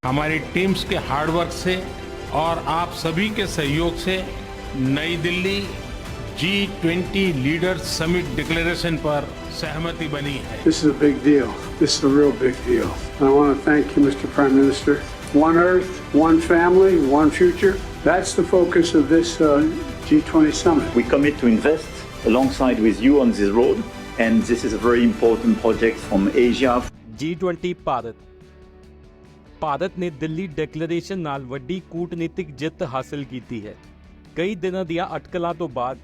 हमारी टीम्स के हार्डवर्क से और आप सभी के सहयोग से नई Delhi G20 leaders summit declaration पर सहमति बनी है। This is a big deal. This is a real big deal. I want to thank you, Mr. Prime Minister. One Earth, one family, one future. That's the focus of this G20 summit. We commit to invest alongside with you on this road, and this is a very important project from Asia. G20 Bharat ਨੇ Delhi declaration ਨਾਲ ਵੱਡੀ ਕੂਟਨੀਤਿਕ ਜਿੱਤ ਹਾਸਲ ਕੀਤੀ ਹੈ। ਕਈ ਦਿਨਾਂ ਦੀਆਂ ਅਟਕਲਾਂ ਤੋਂ ਬਾਅਦ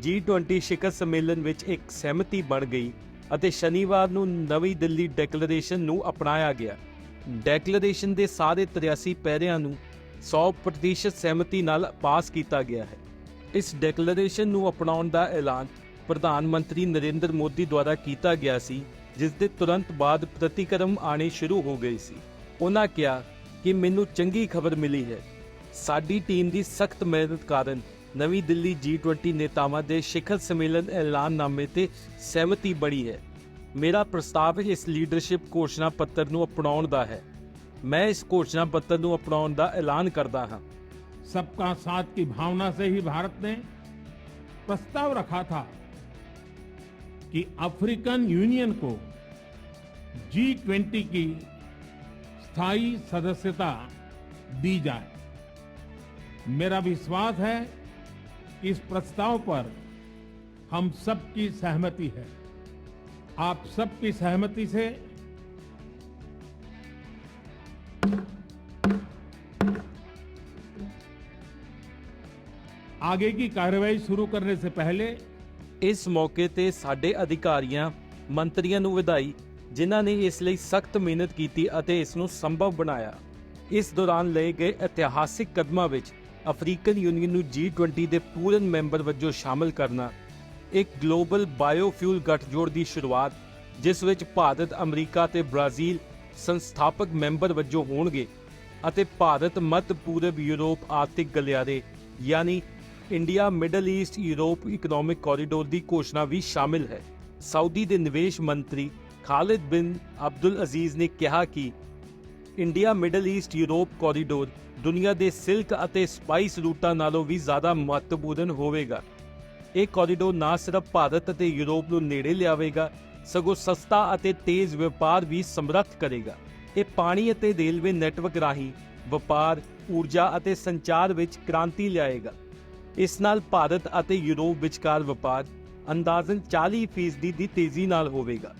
G20 ਸ਼ਿਖਰ ਸੰਮੇਲਨ ਵਿੱਚ ਇੱਕ ਸਹਿਮਤੀ ਬਣ ਗਈ ਅਤੇ ਸ਼ਨੀਵਾਰ ਨੂੰ ਨਵੀਂ ਦਿੱਲੀ ਡਿਕਲੇਰੇਸ਼ਨ ਨੂੰ ਅਪਣਾਇਆ ਗਿਆ। ਡਿਕਲੇਰੇਸ਼ਨ ਦੇ ਸਾਰੇ 83 ਪੈਰਿਆਂ ਨੂੰ 100% ਸਹਿਮਤੀ ਨਾਲ ਪਾਸ ਕੀਤਾ ਗਿਆ ਹੈ। ਇਸ ਡਿਕਲੇਰੇਸ਼ਨ ਨੂੰ ਅਪਣਾਉਣ ਦਾ ਐਲਾਨ ਪ੍ਰਧਾਨ ਮੰਤਰੀ ਨਰਿੰਦਰ ਮੋਦੀ ਦੁਆਰਾ ਕੀਤਾ ਗਿਆ ਸੀ, ਜਿਸ ਦੇ ਤੁਰੰਤ ਬਾਅਦ ਪ੍ਰਤੀਕਰਮ ਆਣੇ ਸ਼ੁਰੂ ਹੋ ਗਏ ਸੀ। ਉਹਨਾਂ ਕਿਹਾ ਕਿ ਮੈਨੂੰ ਚੰਗੀ ਖਬਰ ਮਿਲੀ ਹੈ। ਸਾਡੀ ਟੀਮ ਦੀ ਸਖਤ ਮਿਹਨਤ ਕਾਰਨ ਨਵੀਂ ਦਿੱਲੀ G20 ਨੇਤਾਵਾਂ ਦੇ ਸ਼ਿਖਰ ਸੰਮੇਲਨ ਐਲਾਨਨਾਮੇ ਤੇ ਸਹਿਮਤੀ ਬਣੀ ਹੈ। ਮੇਰਾ ਪ੍ਰਸਤਾਵ ਇਸ ਲੀਡਰਸ਼ਿਪ ਘੋਸ਼ਣਾ ਪੱਤਰ ਨੂੰ ਅਪਣਾਉਣ ਦਾ ਹੈ। ਮੈਂ ਇਸ ਘੋਸ਼ਣਾ ਪੱਤਰ ਨੂੰ ਅਪਣਾਉਣ ਦਾ ਐਲਾਨ ਕਰਦਾ ਹਾਂ। सबका साथ की भावना से ही भारत ने प्रस्ताव रखा था कि अफ्रीकन यूनियन को G20 की स्थायी सदस्यता दी जाए। मेरा विश्वास है कि इस प्रस्ताव पर हम सबकी सहमति है। आप सबकी सहमति से आगे की कार्रवाई शुरू करने से पहले ਇਸ ਮੌਕੇ ਤੇ ਸਾਡੇ ਅਧਿਕਾਰੀਆਂ ਮੰਤਰੀਆਂ ਨੂੰ ਵਧਾਈ, ਜਿਨ੍ਹਾਂ ਨੇ ਇਸ ਲਈ ਸਖਤ ਮਿਹਨਤ ਕੀਤੀ ਅਤੇ ਇਸ ਨੂੰ ਸੰਭਵ ਬਣਾਇਆ। ਇਸ ਦੌਰਾਨ ਲਏ ਗਏ ਇਤਿਹਾਸਿਕ ਕਦਮਾਂ ਵਿੱਚ ਅਫਰੀਕਨ ਯੂਨੀਅਨ ਨੂੰ G20 ਦੇ ਪੂਰਨ ਮੈਂਬਰ ਵਜੋਂ ਸ਼ਾਮਲ ਕਰਨਾ, ਇੱਕ ਗਲੋਬਲ ਬਾਇਓਫਿਊਲ ਗੱਠਜੋੜ ਦੀ ਸ਼ੁਰੂਆਤ, ਜਿਸ ਵਿੱਚ ਭਾਰਤ, ਅਮਰੀਕਾ ਤੇ ਬ੍ਰਾਜ਼ੀਲ ਸੰਸਥਾਪਕ ਮੈਂਬਰ ਵਜੋਂ ਹੋਣਗੇ, ਅਤੇ ਭਾਰਤ ਮੱਧ ਪੂਰਬ ਯੂਰਪ ਆਰਥਿਕ ਗਲਿਆਰੇ ਯਾਨੀ India middle East Europe economic corridor ਦੀ ਘੋਸ਼ਣਾ ਵੀ ਸ਼ਾਮਿਲ ਹੈ। ਸਾਊਦੀ ਦੇ ਨਿਵੇਸ਼ ਮੰਤਰੀ ਖਾਲਿਦ ਬਿਨ ਅਬਦੁਲ ਅਜ਼ੀਜ਼ ਨੇ ਕਿਹਾ ਕਿ India middle East Europe corridor ਦੁਨੀਆ ਦੇ ਸਿਲਕ ਅਤੇ ਸਪਾਈਸ ਰੂਟਾਂ ਨਾਲੋਂ ਵੀ ਜ਼ਿਆਦਾ ਮਹੱਤਵਪੂਰਨ ਹੋਵੇਗਾ। ਇਹ ਕੋਰੀਡੋਰ ਨਾ ਸਿਰਫ ਭਾਰਤ ਅਤੇ ਯੂਰਪ ਨੂੰ ਨੇੜੇ ਲਿਆਵੇਗਾ, ਸਗੋਂ ਸਸਤਾ ਅਤੇ ਤੇਜ਼ ਵਪਾਰ ਵੀ ਸਮਰੱਥ ਕਰੇਗਾ। ਇਹ ਪਾਣੀ ਅਤੇ ਰੇਲਵੇ ਨੈਟਵਰਕ ਰਾਹੀਂ ਵਪਾਰ, ਊਰਜਾ ਅਤੇ ਸੰਚਾਰ ਵਿੱਚ ਕ੍ਰਾਂਤੀ ਲਿਆਏਗਾ। ਇਸ ਨਾਲ ਭਾਰਤ ਅਤੇ ਯੂਰਪ ਵਿਚਕਾਰ ਵਪਾਰ ਅੰਦਾਜ਼ਨ 40% ਦੀ ਤੇਜ਼ੀ ਨਾਲ ਹੋਵੇਗਾ।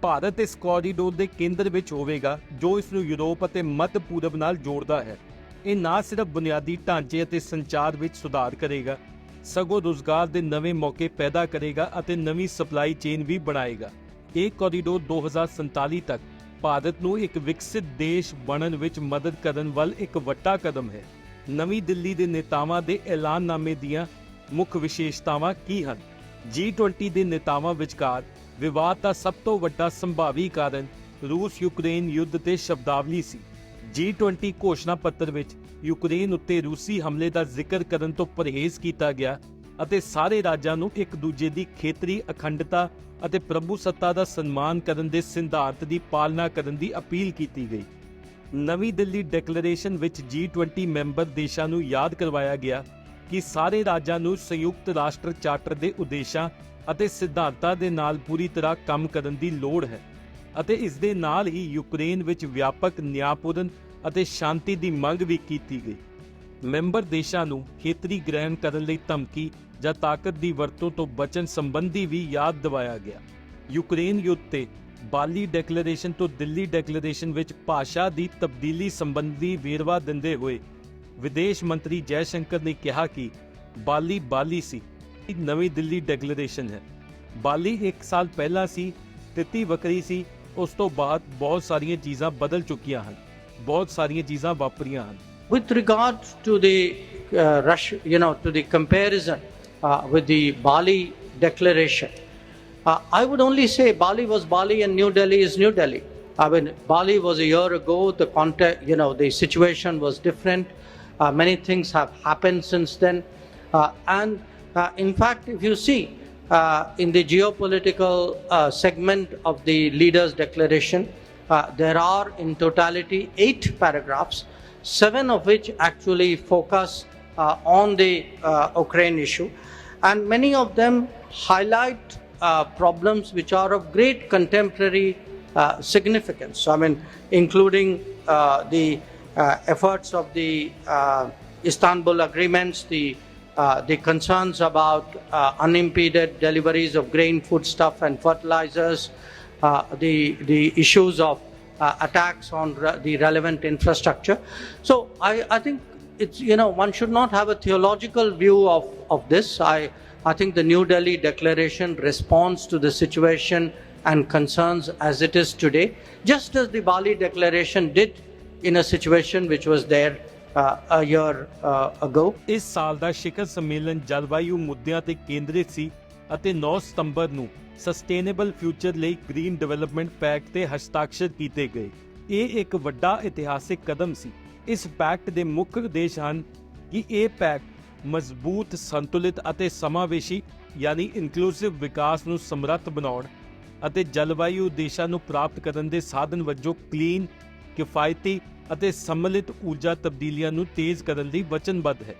ਭਾਰਤ ਇਸ ਕੋਰੀਡੋਰ ਦੇ ਕੇਂਦਰ ਵਿੱਚ ਹੋਵੇਗਾ, ਜੋ ਇਸ ਨੂੰ ਯੂਰਪ ਅਤੇ ਮੱਧ ਪੂਰਬ ਨਾਲ ਜੋੜਦਾ ਹੈ। ਇਹ ਨਾ ਸਿਰਫ ਬੁਨਿਆਦੀ ਢਾਂਚੇ ਅਤੇ ਸੰਚਾਰ ਵਿੱਚ ਸੁਧਾਰ ਕਰੇਗਾ, ਸਗੋਂ ਰੁਜ਼ਗਾਰ ਦੇ ਨਵੇਂ ਮੌਕੇ ਪੈਦਾ ਕਰੇਗਾ ਅਤੇ ਨਵੀਂ ਸਪਲਾਈ ਚੇਨ ਵੀ ਬਣਾਏਗਾ। ਇਹ ਕੋਰੀਡੋਰ 2047 ਤੱਕ ਭਾਰਤ ਨੂੰ ਇੱਕ ਵਿਕਸਿਤ ਦੇਸ਼ ਬਣਨ ਵਿੱਚ ਮਦਦ ਕਰਨ ਵੱਲ ਇੱਕ ਵੱਡਾ ਕਦਮ ਹੈ। ਨਵੀਂ ਦਿੱਲੀ ਦੇ ਨੇਤਾਵਾਂ ਦੇ ਐਲਾਨਨਾਮੇ ਦੀਆਂ ਮੁੱਖ ਵਿਸ਼ੇਸ਼ਤਾਵਾਂ ਕੀ ਹਨ? G20 ਦੇ ਨੇਤਾਵਾਂ ਵਿਚਕਾਰ ਵਿਵਾਦ ਦਾ ਸਭ ਤੋਂ ਵੱਡਾ ਸੰਭਾਵੀ ਕਾਰਨ ਰੂਸ-ਯੂਕਰੇਨ ਯੁੱਧ ਤੇ ਸ਼ਬਦਾਵਲੀ ਸੀ। G20 ਘੋਸ਼ਣਾ ਪੱਤਰ ਵਿੱਚ ਯੂਕਰੇਨ ਉੱਤੇ ਰੂਸੀ ਹਮਲੇ ਦਾ ਜ਼ਿਕਰ ਕਰਨ ਤੋਂ ਪਰਹੇਜ਼ ਕੀਤਾ ਗਿਆ ਅਤੇ ਸਾਰੇ ਰਾਜਾਂ ਨੂੰ ਇੱਕ ਦੂਜੇ ਦੀ ਖੇਤਰੀ ਅਖੰਡਤਾ ਅਤੇ ਪ੍ਰਭੂਸੱਤਾ ਦਾ ਸਨਮਾਨ ਕਰਨ ਦੇ ਸਿਧਾਂਤ ਦੀ ਪਾਲਣਾ ਕਰਨ ਦੀ ਅਪੀਲ ਕੀਤੀ ਗਈ। ਨਵੀਂ ਦਿੱਲੀ ਡਿਕਲੇਰੇਸ਼ਨ ਵਿੱਚ G20 ਮੈਂਬਰ ਦੇਸ਼ਾਂ ਨੂੰ ਯਾਦ ਕਰਵਾਇਆ ਗਿਆ ਕਿ ਸਾਰੇ ਰਾਜਾਂ ਨੂੰ ਸੰਯੁਕਤ ਰਾਸ਼ਟਰ ਚਾਰਟਰ ਦੇ ਉਦੇਸ਼ਾਂ ਅਤੇ ਸਿਧਾਂਤਾਂ ਦੇ ਨਾਲ ਪੂਰੀ ਤਰ੍ਹਾਂ ਕੰਮ ਕਰਨ ਦੀ ਲੋੜ ਹੈ ਅਤੇ ਇਸ ਦੇ ਨਾਲ ਹੀ ਯੂਕਰੇਨ ਵਿੱਚ ਵਿਆਪਕ ਨਿਆਂਪੂਰਨ ਅਤੇ ਸ਼ਾਂਤੀ ਦੀ ਮੰਗ ਵੀ ਕੀਤੀ ਗਈ। ਮੈਂਬਰ ਦੇਸ਼ਾਂ ਨੂੰ ਖੇਤਰੀ ਗ੍ਰਹਿਣ ਕਰਨ ਲਈ ਧਮਕੀ ਜਾਂ ਤਾਕਤ ਦੀ ਵਰਤੋਂ ਤੋਂ ਬਚਣ ਸੰਬੰਧੀ ਵੀ ਯਾਦ ਦਿਵਾਇਆ ਗਿਆ। ਯੂਕਰੇਨ ਯੁੱਧ ਤੇ ਬਾਲੀ ਡਿਕਲੇਰੇਸ਼ਨ ਤੋਂ ਦਿੱਲੀ ਡਿਕਲੇਰੇਸ਼ਨ ਵਿੱਚ ਭਾਸ਼ਾ ਦੀ ਤਬਦੀਲੀ ਸੰਬੰਧੀ ਵੇਰਵਾ ਦਿੰਦੇ ਹੋਏ ਵਿਦੇਸ਼ ਮੰਤਰੀ ਜੈ ਸ਼ੰਕਰ ਨੇ ਕਿਹਾ ਕਿ ਬਾਲੀ ਸੀ, ਨਵੀਂ ਦਿੱਲੀ ਡਿਕਲੇਰੇਸ਼ਨ ਹੈ। ਬਾਲੀ 1 ਸਾਲ ਪਹਿਲਾਂ ਸੀ, ਸਥਿਤੀ ਵੱਖਰੀ ਸੀ। ਉਸ ਤੋਂ ਬਾਅਦ ਬਹੁਤ ਸਾਰੀਆਂ ਚੀਜ਼ਾਂ ਬਦਲ ਚੁੱਕੀਆਂ ਹਨ, ਬਹੁਤ ਸਾਰੀਆਂ ਚੀਜ਼ਾਂ ਵਾਪਰੀਆਂ ਹਨ। With regard to the to the comparison with the Bali declaration, I would only say Bali was Bali and New Delhi is New Delhi. I mean, Bali was a year ago. The context, the situation was different. Many things have happened since then, and in fact, if you see in the geopolitical segment of the leaders' declaration, there are in totality 8 paragraphs, 7 of which actually focus on the Ukraine issue, and many of them highlight problems which are of great contemporary significance. I mean, including the efforts of the Istanbul agreements, the concerns about unimpeded deliveries of grain, foodstuff, and fertilizers, the issues of attacks on the relevant infrastructure. So I think it's, one should not have a theological view of this. I think the New Delhi Declaration responds to the situation and concerns as it is today, just as the Bali Declaration did in a situation which was there a year ago. ਇਸ ਸਾਲ ਦਾ ਸ਼ਿਖਰ ਸੰਮੇਲਨ ਜਲਵਾਯੂ ਮੁੱਦਿਆਂ ਤੇ ਕੇਂਦਰਿਤ ਸੀ ਅਤੇ 9 ਸਤੰਬਰ ਨੂੰ sustainable future ਲਈ ਗ੍ਰੀਨ ਡਿਵੈਲਪਮੈਂਟ ਪੈਕਟ ਤੇ ਹਸਤਾਖਰ ਕੀਤੇ ਗਏ। ਇਹ ਇੱਕ ਵੱਡਾ ਇਤਿਹਾਸਿਕ ਕਦਮ ਸੀ। ਇਸ ਪੈਕਟ ਦੇ ਮੁੱਖ ਉਦੇਸ਼ ਹਨ ਕਿ ਇਹ ਪੈਕਟ ਮਜ਼ਬੂਤ, ਸੰਤੁਲਿਤ ਅਤੇ ਸਮਾਵੇਸ਼ੀ ਯਾਨੀ ਇਨਕਲੂਸਿਵ ਵਿਕਾਸ ਨੂੰ ਸਮਰੱਥ ਬਣਾਉਣ ਅਤੇ ਜਲਵਾਯੂ ਉਦੇਸ਼ਾਂ ਨੂੰ ਪ੍ਰਾਪਤ ਕਰਨ ਦੇ ਸਾਧਨ ਵਜੋਂ ਕਲੀਨ, ਕਿਫਾਇਤੀ ਅਤੇ ਸੰਮਿਲਿਤ ਊਰਜਾ ਤਬਦੀਲੀਆਂ ਨੂੰ ਤੇਜ਼ ਕਰਨ ਲਈ ਵਚਨਬੱਧ ਹੈ।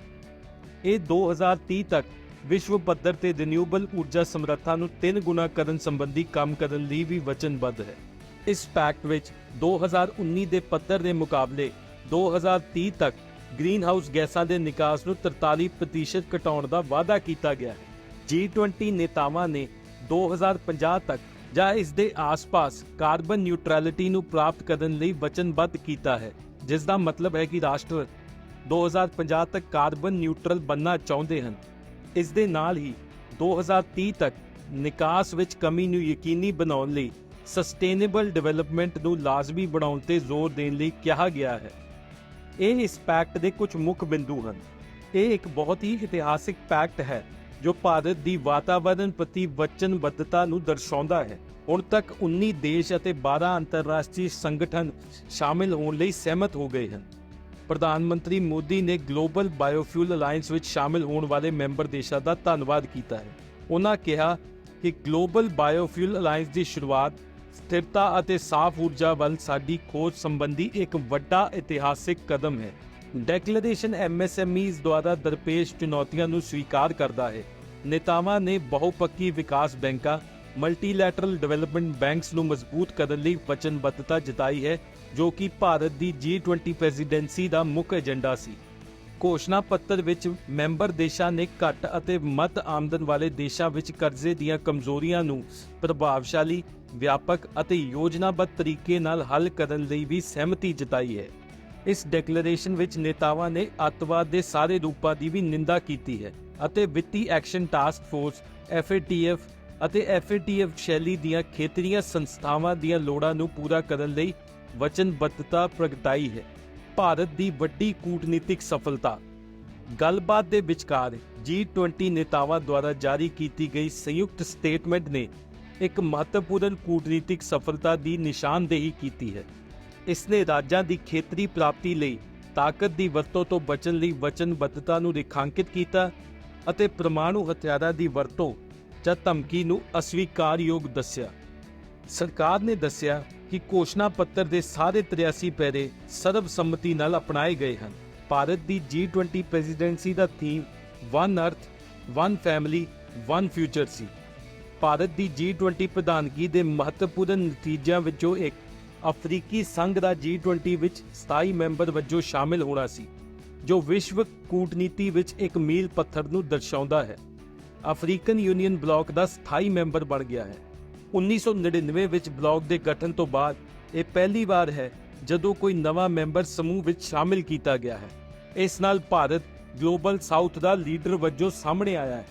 ਇਹ 2030 ਤੱਕ ਵਿਸ਼ਵ ਪੱਧਰ ਤੇ ਰੀਨਿਊਏਬਲ ਊਰਜਾ ਸਮਰੱਥਾ ਨੂੰ 3 ਗੁਣਾ ਕਰਨ ਸੰਬੰਧੀ ਕੰਮ ਕਰਨ ਲਈ ਵੀ ਵਚਨਬੱਧ ਹੈ। ਇਸ ਪੈਕਟ ਵਿੱਚ 2019 ਦੇ ਪੱਧਰ ਦੇ ਮੁਕਾਬਲੇ 2030 ਤੱਕ ਗ੍ਰੀਨ ਹਾਊਸ ਗੈਸਾਂ ਦੇ ਨਿਕਾਸ ਨੂੰ 43% ਘਟਾਉਣ ਦਾ ਵਾਅਦਾ ਕੀਤਾ ਗਿਆ ਹੈ। G20 ਨੇਤਾਵਾਂ ਨੇ 2050 ਤੱਕ ਜਾਂ ਇਸ ਦੇ ਆਸ-ਪਾਸ ਕਾਰਬਨ ਨਿਊਟਰੈਲਿਟੀ ਨੂੰ ਪ੍ਰਾਪਤ ਕਰਨ ਲਈ ਵਚਨਬੱਧ ਕੀਤਾ ਹੈ, ਜਿਸ ਦਾ ਮਤਲਬ ਹੈ ਕਿ ਰਾਸ਼ਟਰ 2050 ਤੱਕ ਕਾਰਬਨ ਨਿਊਟਰਲ ਬਣਨਾ ਚਾਹੁੰਦੇ ਹਨ। ਇਸ ਦੇ ਨਾਲ ਹੀ 2030 ਤੱਕ ਨਿਕਾਸ ਵਿੱਚ ਕਮੀ ਨੂੰ ਯਕੀਨੀ ਬਣਾਉਣ ਲਈ ਸਸਟੇਨੇਬਲ ਡਿਵੈਲਪਮੈਂਟ ਨੂੰ ਲਾਜ਼ਮੀ ਬਣਾਉਣ ਤੇ ਜ਼ੋਰ ਦੇਣ ਲਈ ਕਿਹਾ ਗਿਆ ਹੈ। ਇਹ ਇਸ ਪੈਕਟ ਦੇ ਕੁਝ ਮੁੱਖ ਬਿੰਦੂ ਹਨ। ਇਹ ਇੱਕ ਬਹੁਤ ਹੀ ਇਤਿਹਾਸਿਕ ਪੈਕਟ ਹੈ ਜੋ ਭਾਰਤ ਦੀ ਵਾਤਾਵਰਣ ਪ੍ਰਤੀ ਵਚਨਬੱਧਤਾ ਨੂੰ ਦਰਸਾਉਂਦਾ ਹੈ। ਹੁਣ ਤੱਕ 19 ਦੇਸ਼ ਅਤੇ 12 ਅੰਤਰਰਾਸ਼ਟਰੀ ਸੰਗਠਨ ਸ਼ਾਮਿਲ ਹੋਣ ਲਈ ਸਹਿਮਤ ਹੋ ਗਏ ਹਨ। ਪ੍ਰਧਾਨ ਮੰਤਰੀ ਮੋਦੀ ਨੇ ਗਲੋਬਲ ਬਾਇਓਫਿਊਲ ਅਲਾਇੰਸ ਵਿੱਚ ਸ਼ਾਮਿਲ ਹੋਣ ਵਾਲੇ ਮੈਂਬਰ ਦੇਸ਼ਾਂ ਦਾ ਧੰਨਵਾਦ ਕੀਤਾ ਹੈ। ਉਹਨਾਂ ਕਿਹਾ ਕਿ ਗਲੋਬਲ ਬਾਇਓਫਿਊਲ ਅਲਾਇੰਸ ਦੀ ਸ਼ੁਰੂਆਤ ਸਥਿਰਤਾ ਅਤੇ ਸਾਫ਼ ਊਰਜਾ ਵੱਲ ਸਾਡੀ ਖੋਜ ਸੰਬੰਧੀ ਇੱਕ ਵੱਡਾ ਇਤਿਹਾਸਿਕ ਕਦਮ ਹੈ। ਡੈਕਲੇਰੇਸ਼ਨ MSMEs ਦੁਆਰਾ ਦਰਪੇਸ਼ ਚੁਣੌਤੀਆਂ ਨੂੰ ਸਵੀਕਾਰ ਕਰਦਾ ਹੈ। ਨੇਤਾਵਾਂ ਨੇ ਬਹੁਪੱਖੀ ਵਿਕਾਸ ਬੈਂਕਾਂ, ਮਲਟੀਲੈਟਰਲ ਡਿਵੈਲਪਮੈਂਟ ਬੈਂਕਸ ਨੂੰ ਮਜ਼ਬੂਤ ਕਰਨ ਲਈ ਵਚਨਬੱਧਤਾ ਜਤਾਈ ਹੈ, ਜੋ ਕਿ ਭਾਰਤ ਦੀ G20 ਪ੍ਰੈਜ਼ੀਡੈਂਸੀ ਦਾ ਮੁੱਖ ਏਜੰਡਾ ਸੀ। ਘੋਸ਼ਣਾ ਪੱਤਰ ਵਿੱਚ ਮੈਂਬਰ ਦੇਸ਼ਾਂ ਨੇ ਘੱਟ ਅਤੇ ਮੱਧ ਆਮਦਨ ਵਾਲੇ ਦੇਸ਼ਾਂ ਵਿੱਚ ਕਰਜ਼ੇ ਦੀਆਂ ਕਮਜ਼ੋਰੀਆਂ ਨੂੰ ਪ੍ਰਭਾਵਸ਼ਾਲੀ, ਵਿਆਪਕ ਅਤੇ ਯੋਜਨਾਬੱਧ ਤਰੀਕੇ ਨਾਲ ਹੱਲ ਕਰਨ ਲਈ ਵੀ ਸਹਿਮਤੀ ਜਤਾਈ ਹੈ। ਇਸ ਡੈਕਲੇਰੇਸ਼ਨ ਵਿੱਚ ਨੇਤਾਵਾਂ ਨੇ ਅੱਤਵਾਦ ਦੇ ਸਾਰੇ ਰੂਪਾਂ ਦੀ ਵੀ ਨਿੰਦਾ ਕੀਤੀ ਹੈ ਅਤੇ ਵਿੱਤੀ ਐਕਸ਼ਨ ਟਾਸਕ ਫੋਰਸ FATF ਅਤੇ FATF ਸ਼ੈਲੀ ਦੀਆਂ ਖੇਤਰੀ ਸੰਸਥਾਵਾਂ ਦੀਆਂ ਲੋੜਾਂ ਨੂੰ ਪੂਰਾ ਕਰਨ ਲਈ ਵਚਨਬੱਧਤਾ ਪ੍ਰਗਟਾਈ ਹੈ। ਭਾਰਤ ਦੀ ਵੱਡੀ ਕੂਟਨੀਤਿਕ ਸਫਲਤਾ। ਗੱਲਬਾਤ ਦੇ ਵਿਚਕਾਰ G20 ਨੇਤਾਵਾਂ ਦੁਆਰਾ ਜਾਰੀ ਕੀਤੀ ਗਈ ਸੰਯੁਕਤ ਸਟੇਟਮੈਂਟ ਨੇ ਇੱਕ ਮਹੱਤਵਪੂਰਨ ਕੂਟਨੀਤਿਕ ਸਫਲਤਾ ਦੀ ਨਿਸ਼ਾਨਦੇਹੀ ਕੀਤੀ ਹੈ। ਇਸ ਨੇ ਰਾਜਾਂ ਦੀ ਖੇਤਰੀ ਪ੍ਰਾਪਤੀ ਲਈ ਤਾਕਤ ਦੀ ਵਰਤੋਂ ਤੋਂ ਬਚਣ ਲਈ ਵਚਨਬੱਧਤਾ ਨੂੰ ਰੇਖਾਂਕਿਤ ਕੀਤਾ ਅਤੇ ਪਰਮਾਣੂ ਹਥਿਆਰਾਂ ਦੀ ਵਰਤੋਂ ਜਾਂ ਧਮਕੀ ਨੂੰ ਅਸਵੀਕਾਰਯੋਗ ਦੱਸਿਆ। ਸਰਕਾਰ ਨੇ ਦੱਸਿਆ ਕਿ ਘੋਸ਼ਣਾ ਪੱਤਰ ਦੇ ਸਾਰੇ 83 ਪੈਰੇ ਸਰਬਸੰਮਤੀ ਨਾਲ ਅਪਣਾਏ ਗਏ ਹਨ। ਭਾਰਤ ਦੀ G20 ਪ੍ਰੈਜ਼ੀਡੈਂਸੀ ਦਾ ਥੀਮ ਵਨ ਅਰਥ, ਵਨ ਫੈਮਿਲੀ, ਵਨ ਫਿਊਚਰ ਸੀ। ਭਾਰਤ ਦੀ G20 ਪ੍ਰਧਾਨਗੀ ਦੇ ਮਹੱਤਵਪੂਰਨ ਨਤੀਜਿਆਂ ਵਿੱਚੋਂ ਇੱਕ ਅਫਰੀਕੀ ਸੰਘ ਦਾ G20 ਵਿੱਚ ਸਥਾਈ ਮੈਂਬਰ ਵਜੋਂ ਸ਼ਾਮਿਲ ਹੋਣਾ ਸੀ, ਜੋ ਵਿਸ਼ਵ ਕੂਟਨੀਤੀ ਵਿੱਚ ਇੱਕ ਮੀਲ ਪੱਥਰ ਨੂੰ ਦਰਸਾਉਂਦਾ ਹੈ। ਅਫਰੀਕਨ ਯੂਨੀਅਨ ਬਲਾਕ ਦਾ ਸਥਾਈ ਮੈਂਬਰ ਬਣ ਗਿਆ ਹੈ। 1999 ਵਿੱਚ ਬਲਾਕ ਦੇ ਗਠਨ ਤੋਂ ਬਾਅਦ ਇਹ ਪਹਿਲੀ ਵਾਰ ਹੈ ਜਦੋਂ ਕੋਈ ਨਵਾਂ ਮੈਂਬਰ ਸਮੂਹ ਵਿੱਚ ਸ਼ਾਮਿਲ ਕੀਤਾ ਗਿਆ ਹੈ। ਇਸ ਨਾਲ ਭਾਰਤ ਗਲੋਬਲ ਸਾਊਥ ਦਾ ਲੀਡਰ ਵਜੋਂ ਸਾਹਮਣੇ ਆਇਆ ਹੈ।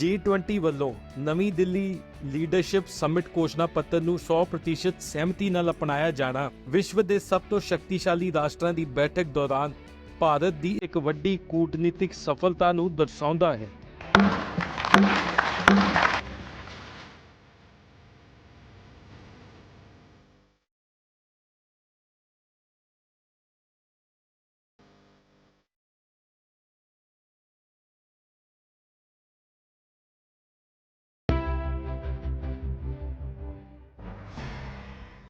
G20 ਵੱਲੋਂ ਨਵੀਂ ਦਿੱਲੀ ਲੀਡਰਸ਼ਿਪ ਸਮਿਟ ਘੋਸ਼ਣਾ ਪੱਤਰ ਨੂੰ 100% ਸਹਿਮਤੀ ਨਾਲ ਅਪਣਾਇਆ ਜਾਣਾ ਵਿਸ਼ਵ ਦੇ ਸਭ ਤੋਂ ਸ਼ਕਤੀਸ਼ਾਲੀ ਰਾਸ਼ਟਰਾਂ ਦੀ ਬੈਠਕ ਦੌਰਾਨ ਭਾਰਤ ਦੀ ਇੱਕ ਵੱਡੀ ਕੂਟਨੀਤਿਕ ਸਫਲਤਾ ਨੂੰ ਦਰਸਾਉਂਦਾ ਹੈ।